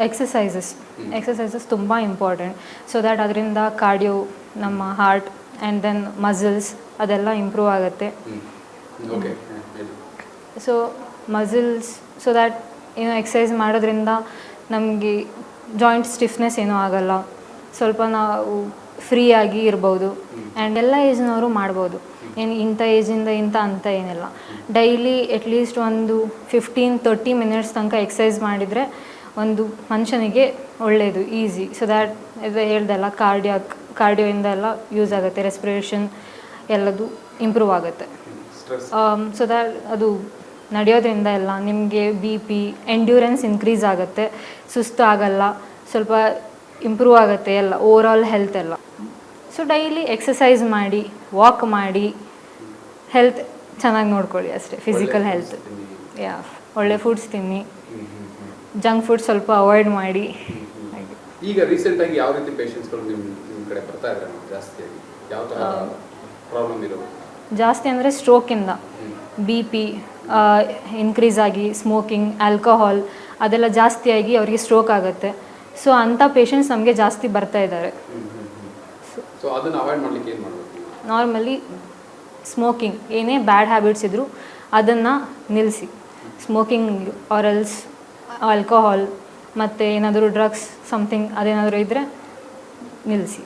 Exercises ತುಂಬ important. So that ಅದರಿಂದ cardio, ನಮ್ಮ ಹಾರ್ಟ್ ಆ್ಯಂಡ್ ದೆನ್ ಮಸಲ್ಸ್ ಅದೆಲ್ಲ ಇಂಪ್ರೂವ್ ಆಗುತ್ತೆ. ಸೊ ಮಸಲ್ಸ್, ಸೊ ದ್ಯಾಟ್ ಏನೋ ಎಕ್ಸಸೈಸ್ ಮಾಡೋದ್ರಿಂದ ನಮಗೆ ಜಾಯಿಂಟ್ ಸ್ಟಿಫ್ನೆಸ್ ಏನೂ ಆಗೋಲ್ಲ, ಸ್ವಲ್ಪ ನಾವು ಫ್ರೀಯಾಗಿ ಇರ್ಬೋದು. ಆ್ಯಂಡ್ ಎಲ್ಲ ಏಜ್ನವರು ಮಾಡ್ಬೋದು, ಏನು ಇಂಥ ಏಜಿಂದ ಇಂಥ ಅಂತ ಏನಿಲ್ಲ. ಡೈಲಿ ಅಟ್ಲೀಸ್ಟ್ ಒಂದು 15-30 ಮಿನಿಟ್ಸ್ ತನಕ ಎಕ್ಸಸೈಸ್ ಮಾಡಿದರೆ ಒಂದು ಮನುಷ್ಯನಿಗೆ ಒಳ್ಳೆಯದು, ಈಸಿ. ಸೊ ದ್ಯಾಟ್ ಇದು ಹೇಳ್ದಲ್ಲ, ಕಾರ್ಡಿಯೋಯಿಂದ ಎಲ್ಲ ಯೂಸ್ ಆಗುತ್ತೆ, ರೆಸ್ಪಿರೇಷನ್ ಎಲ್ಲದು ಇಂಪ್ರೂವ್ ಆಗುತ್ತೆ. ಸೊ ದ್ಯಾಟ್ ಅದು ನಡೆಯೋದ್ರಿಂದ ಎಲ್ಲ ನಿಮಗೆ BP ಎಂಡ್ಯೂರೆನ್ಸ್ ಇನ್ಕ್ರೀಸ್ ಆಗುತ್ತೆ, ಸುಸ್ತು ಆಗಲ್ಲ, ಸ್ವಲ್ಪ ಇಂಪ್ರೂವ್ ಆಗುತ್ತೆ ಎಲ್ಲ ಓವರಾಲ್ ಹೆಲ್ತ್ ಎಲ್ಲ. ಸೊ ಡೈಲಿ ಎಕ್ಸಸೈಸ್ ಮಾಡಿ, ವಾಕ್ ಮಾಡಿ, ಹೆಲ್ತ್ ಚೆನ್ನಾಗಿ ನೋಡ್ಕೊಳ್ಳಿ ಅಷ್ಟೇ, ಫಿಸಿಕಲ್ ಹೆಲ್ತ್. ಒಳ್ಳೆ ಫುಡ್ಸ್ ತಿನ್ನಿ, ಜಂಕ್ ಫುಡ್ ಸ್ವಲ್ಪ ಅವಾಯ್ಡ್ ಮಾಡಿ. ಈಗ ರೀಸೆಂಟಾಗಿ ಯಾವ ರೀತಿ ಪೇಷಂಟ್ಸ್ಗಳು ನಿಮ್ಮ ಕಡೆ ಬರ್ತಾ ಇದ್ದಾರೆ ಜಾಸ್ತಿಯಾಗಿ? ಯಾವ ಥರ ಪ್ರಾಬ್ಲಮ್ ಇರೋದು ಜಾಸ್ತಿ ಅಂದರೆ ಸ್ಟ್ರೋಕಿಂದ, BP ಇನ್ಕ್ರೀಸ್ ಆಗಿ, ಸ್ಮೋಕಿಂಗ್, ಆಲ್ಕೋಹಾಲ್ ಅದೆಲ್ಲ ಜಾಸ್ತಿಯಾಗಿ ಅವರಿಗೆ ಸ್ಟ್ರೋಕ್ ಆಗುತ್ತೆ. ಸೊ ಅಂಥ ಪೇಷಂಟ್ಸ್ ನಮಗೆ ಜಾಸ್ತಿ ಬರ್ತಾ ಇದ್ದಾರೆ. ಸೊ ಅದನ್ನು ಅವಾಯ್ಡ್ ಮಾಡಲಿಕ್ಕೆ ಏನು ಮಾಡಬೇಕು? ನಾರ್ಮಲಿ ಸ್ಮೋಕಿಂಗ್, ಏನೇ ಬ್ಯಾಡ್ ಹ್ಯಾಬಿಟ್ಸ್ ಇದ್ದರೂ ಅದನ್ನು ನಿಲ್ಲಿಸಿ. ಸ್ಮೋಕಿಂಗ್ ಆರಲ್ಸ್ ಆಲ್ಕೋಹಾಲ್ ಮತ್ತು ಏನಾದರೂ ಡ್ರಗ್ಸ್ ಸಮಥಿಂಗ್ ಅದೇನಾದರೂ ಇದ್ದರೆ ನಿಲ್ಲಿಸಿ.